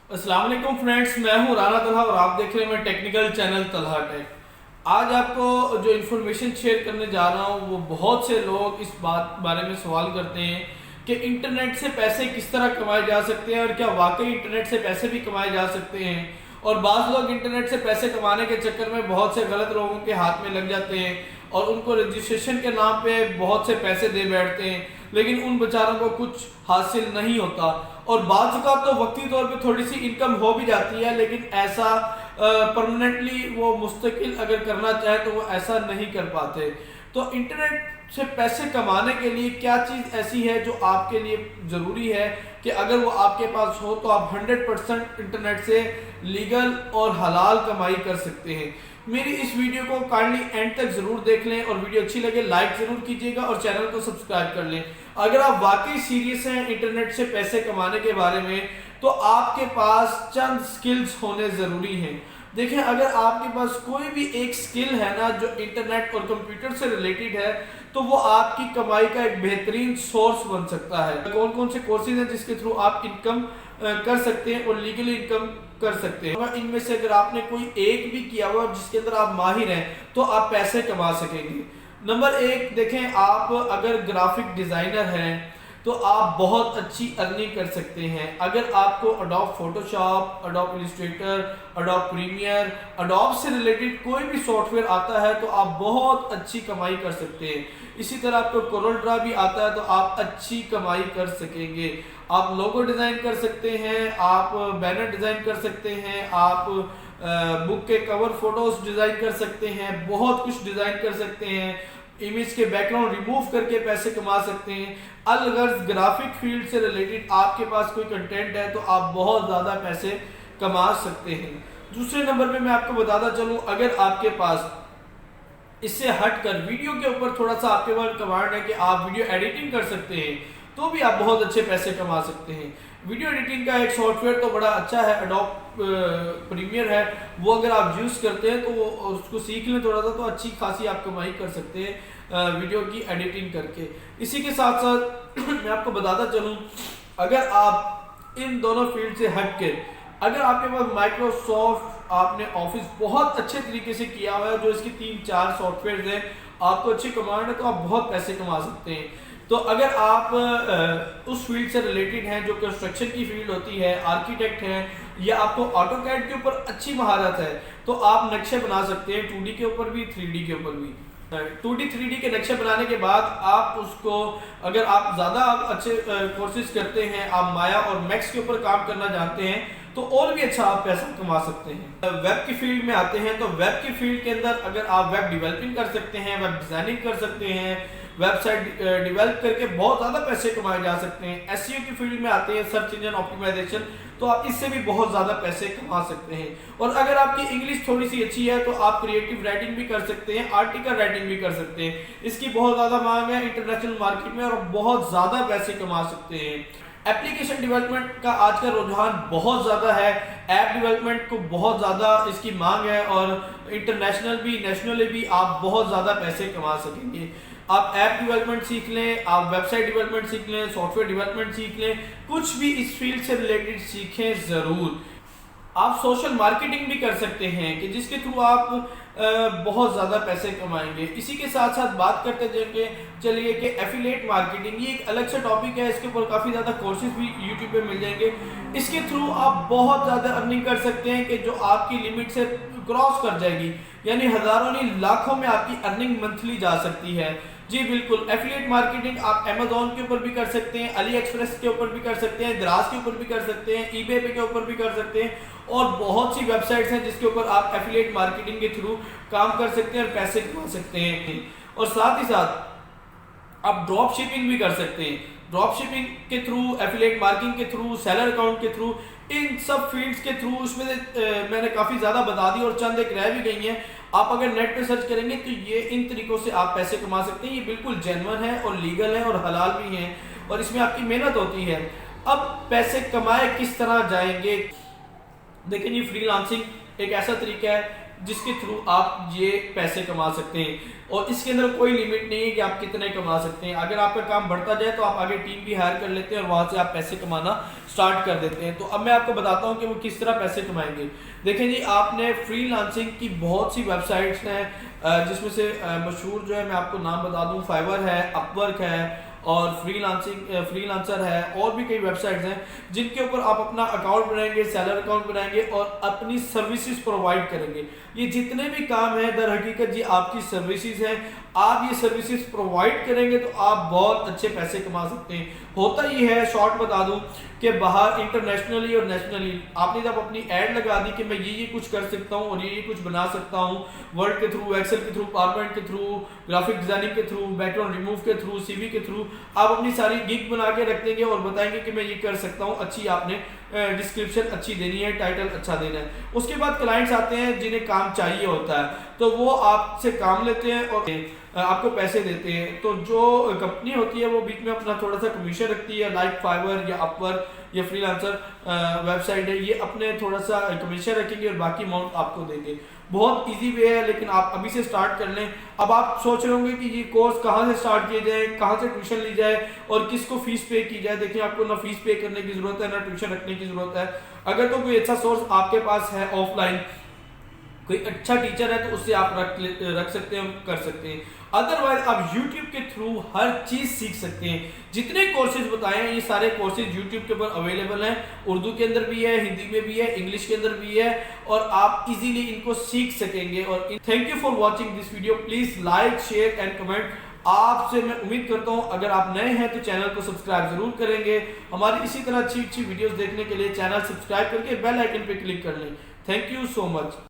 अस्सलाम वालेकुम फ्रेंड्स, मैं हूं राना तलहा और आप देख रहे हैं मेरा टेक्निकल चैनल तलहा टेक। आज आपको जो इन्फॉर्मेशन शेयर करने जा रहा हूं वो बहुत से लोग इस बारे में सवाल करते हैं कि इंटरनेट से पैसे किस तरह कमाए जा सकते हैं और क्या वाकई इंटरनेट से पैसे भी कमाए जा सकते हैं। और बाज़ लोग इंटरनेट से पैसे कमाने के चक्कर में बहुत से गलत लोगों के हाथ में लग जाते हैं और उनको रजिस्ट्रेशन के नाम पे बहुत से पैसे दे बैठते हैं, लेकिन उन बेचारों को कुछ हासिल नहीं होता। और बाज़ का तो वक्ती तौर पे थोड़ी सी इनकम हो भी जाती है, लेकिन ऐसा परमानेंटली वो मुस्तकिल अगर करना चाहे तो वो ऐसा नहीं कर पाते। तो इंटरनेट से पैसे कमाने के लिए क्या चीज़ ऐसी है जो आपके लिए ज़रूरी है कि अगर वो आपके पास हो तो आप 100% इंटरनेट से लीगल और हलाल कमाई कर सकते हैं। मेरी इस वीडियो को काइंडली एंड तक जरूर देख लें और वीडियो अच्छी लगे लाइक जरूर कीजिएगा और चैनल को सब्सक्राइब कर लें। अगर आप वाकई सीरियस हैं इंटरनेट से पैसे कमाने के बारे में तो आपके पास चंद स्किल्स होने ज़रूरी हैं। देखें, अगर आपके पास कोई भी एक स्किल है ना जो इंटरनेट और कंप्यूटर से रिलेटेड है तो वो आपकी कमाई का एक बेहतरीन सोर्स बन सकता है। कौन कौन से कोर्सेज हैं जिसके थ्रू आप इनकम कर सकते हैं और लीगली इनकम कर सकते हैं। इनमें से अगर आपने कोई एक भी किया हुआ जिसके अंदर आप माहिर हैं तो आप पैसे कमा सकेंगे। नंबर एक देखें, आप अगर ग्राफिक डिज़ाइनर हैं तो आप बहुत अच्छी अर्निंग कर सकते हैं। अगर आपको Adobe Photoshop, Adobe Illustrator, Adobe Premiere, Adobe से रिलेटेड कोई भी सॉफ्टवेयर आता है तो आप बहुत अच्छी कमाई कर सकते हैं। इसी तरह आपको कोरल ड्रा भी आता है तो आप अच्छी कमाई कर सकेंगे। आप लोगो डिज़ाइन कर सकते हैं, आप बैनर डिज़ाइन कर सकते हैं, आप बुक के कवर फोटोज डिज़ाइन कर सकते हैं, बहुत कुछ डिज़ाइन कर सकते हैं। इमेज के बैकग्राउंड रिमूव करके पैसे कमा सकते हैं। अलगर्ज ग्राफिक फील्ड से रिलेटेड आपके पास कोई कंटेंट है तो आप बहुत ज़्यादा पैसे कमा सकते हैं। दूसरे नंबर पे मैं आपको बताता चलूँ, अगर आपके पास इससे हटकर वीडियो के ऊपर थोड़ा सा आपके पास कमांड है कि आप वीडियो एडिटिंग कर सकते हैं तो भी आप बहुत अच्छे पैसे कमा सकते हैं। वीडियो एडिटिंग का एक सॉफ्टवेयर तो बड़ा अच्छा है, अडोब प्रीमियर है, वो अगर आप यूज़ करते हैं तो वो उसको सीख लें थोड़ा सा तो अच्छी खासी आप कमाई कर सकते हैं वीडियो की एडिटिंग करके। इसी के साथ साथ मैं आपको बताता चलूँ, अगर आप इन दोनों फील्ड से हट के अगर आपके पास माइक्रोसॉफ्ट आपने ऑफिस बहुत अच्छे तरीके से किया हुआ है, जो इसकी 3-4 सॉफ्टवेयर हैं, आपको अच्छी कमांड है तो आप बहुत पैसे कमा सकते हैं। तो अगर आप उस फील्ड से रिलेटेड हैं जो कंस्ट्रक्शन की फील्ड होती है, आर्किटेक्ट हैं, या आपको ऑटोकैड के ऊपर अच्छी महारत है तो आप नक्शे बना सकते हैं 2D के ऊपर भी 3D के ऊपर भी। 2D 3D के नक्शे बनाने के बाद आप उसको अगर आप ज़्यादा अच्छे कोर्सेज करते हैं, आप माया और मैक्स के ऊपर काम करना जानते हैं तो और भी अच्छा आप पैसा कमा सकते हैं। वेब की फील्ड में आते हैं तो वेब की फील्ड के अंदर अगर आप वेब डेवलपिंग कर सकते हैं, वेब डिज़ाइनिंग कर सकते हैं, वेबसाइट डेवलप करके बहुत ज़्यादा पैसे कमाए जा सकते हैं। एसईओ की फील्ड में आते हैं, सर्च इंजन ऑप्टिमाइजेशन, तो आप इससे भी बहुत ज़्यादा पैसे कमा सकते हैं। और अगर आपकी इंग्लिश थोड़ी सी अच्छी है तो आप क्रिएटिव राइटिंग भी कर सकते हैं, आर्टिकल राइटिंग भी कर सकते हैं। इसकी बहुत ज़्यादा मांग है इंटरनेशनल मार्केट में और बहुत ज़्यादा पैसे कमा सकते हैं। एप्लीकेशन डेवलपमेंट का आज का रुझान बहुत ज़्यादा है, ऐप डेवलपमेंट को बहुत ज़्यादा इसकी मांग है और इंटरनेशनल भी नेशनली भी आप बहुत ज़्यादा पैसे कमा सकेंगे। आप ऐप डेवलपमेंट सीख लें, आप वेबसाइट डेवलपमेंट सीख लें, सॉफ्टवेयर डेवलपमेंट सीख लें, कुछ भी इस फील्ड से रिलेटेड सीखें ज़रूर। आप सोशल मार्केटिंग भी कर सकते हैं कि जिसके थ्रू आप बहुत ज़्यादा पैसे कमाएंगे। इसी के साथ साथ बात करते जाएंगे चलिए कि एफिलिएट मार्केटिंग, ये एक अलग सा टॉपिक है, इसके ऊपर काफ़ी ज़्यादा कोर्सेज भी यूट्यूब पे मिल जाएंगे। इसके थ्रू आप बहुत ज़्यादा अर्निंग कर सकते हैं कि जो आपकी लिमिट से क्रॉस कर जाएगी, यानी हज़ारों नहीं लाखों में आपकी अर्निंग मंथली जा सकती है। जी बिल्कुल, एफिलिएट मार्केटिंग आप अमेज़ॉन के ऊपर भी कर सकते हैं, अली एक्सप्रेस के ऊपर भी कर सकते हैं, दराज के ऊपर भी कर सकते हैं, ईबे के ऊपर भी कर सकते हैं और बहुत सी वेबसाइट्स हैं जिसके ऊपर आप एफिलिएट मार्केटिंग के थ्रू काम कर सकते हैं और पैसे कमा सकते हैं। और साथ ही साथ आप ड्रॉप शिपिंग भी कर सकते हैं, ड्रॉप शिपिंग के थ्रू, एफिलिएट मार्केटिंग के थ्रू, सेलर अकाउंट के थ्रू, इन सब फील्ड्स के थ्रू। उसमें से मैंने काफ़ी ज़्यादा बता दी और चंद एक रह भी गई हैं। आप अगर नेट पे सर्च करेंगे तो ये इन तरीकों से आप पैसे कमा सकते हैं। ये बिल्कुल जेन्युइन है और लीगल है और हलाल भी हैं और इसमें आपकी मेहनत होती है। अब पैसे कमाए किस तरह जाएंगे? देखिए, ये फ्रीलांसिंग एक ऐसा तरीका है जिसके थ्रू आप ये पैसे कमा सकते हैं। और इसके अंदर कोई लिमिट नहीं है कि आप कितने कमा सकते हैं। अगर आपका काम बढ़ता जाए तो आप आगे टीम भी हायर कर लेते हैं और वहां से आप पैसे कमाना स्टार्ट कर देते हैं। तो अब मैं आपको बताता हूं कि वो किस तरह पैसे कमाएंगे। देखें जी, आपने फ्रीलांसिंग की बहुत सी वेबसाइट्स हैं, जिसमें से मशहूर जो है मैं आपको नाम बता दूं, फाइवर है, अपवर्क है और फ्रीलांसर है, और भी कई वेबसाइट्स हैं जिनके ऊपर आप अपना अकाउंट बनाएंगे, सेलर अकाउंट बनाएंगे और अपनी सर्विसेज प्रोवाइड करेंगे। ये जितने भी काम है दर हकीकत जी आपकी सर्विसेज हैं। आप ये सर्विसेज प्रोवाइड करेंगे तो आप बहुत अच्छे पैसे कमा सकते हैं। होता ही है, शॉर्ट बता दूं कि बाहर इंटरनेशनली और नेशनली आपने जब अपनी ऐड लगा दी कि मैं ये कुछ कर सकता हूँ और ये कुछ बना सकता हूँ, वर्ड के थ्रू, एक्सेल के थ्रू, पावरपॉइंट के थ्रू, ग्राफिक डिजाइनिंग के थ्रू, बैकग्राउंड रिमूव के थ्रू, सीवी के थ्रू, आप अपनी सारी गिग बना के रख देंगे और बताएंगे कि मैं ये कर सकता हूँ। अच्छी आपने डिस्क्रिप्शन अच्छी देनी है, टाइटल अच्छा देना है। उसके बाद क्लाइंट्स आते हैं जिन्हें काम चाहिए होता है, तो वो आपसे काम लेते हैं और आपको पैसे देते हैं। तो जो कंपनी होती है वो बीच में अपना थोड़ा सा कमीशन रखती है, लाइक फाइवर या अपवर्क या फ्रीलांसर वेबसाइट है, ये अपने थोड़ा सा कमीशन रखेंगे और बाकी अमाउंट आपको देंगे। बहुत इजी वे है, लेकिन आप अभी से स्टार्ट कर लें। अब आप सोच रहे होंगे कि ये कोर्स कहाँ से स्टार्ट किया जाए, कहाँ से ट्यूशन ली जाए और किसको फीस पे की जाए। देखिए, आपको ना फीस पे करने की जरूरत है, ना ट्यूशन रखने की जरूरत है। अगर तो कोई अच्छा सोर्स आपके पास है, ऑफलाइन कोई अच्छा टीचर है, तो उससे आप रख सकते हैं, कर सकते हैं। अदरवाइज आप YouTube के थ्रू हर चीज सीख सकते हैं। जितने कोर्सेज बताए हैं ये सारे कोर्सेज YouTube के ऊपर अवेलेबल हैं। उर्दू के अंदर भी है, हिंदी में भी है, इंग्लिश के अंदर भी है और आप इजीली इनको सीख सकेंगे। और thank you for watching this video. Please like, share and comment. आपसे मैं उम्मीद करता हूं अगर आप नए हैं तो चैनल को सब्सक्राइब जरूर करेंगे। हमारी इसी तरह अच्छी अच्छी वीडियोस देखने के लिए चैनल सब्सक्राइब करके बेल आइकन पे क्लिक कर लें। Thank you so much.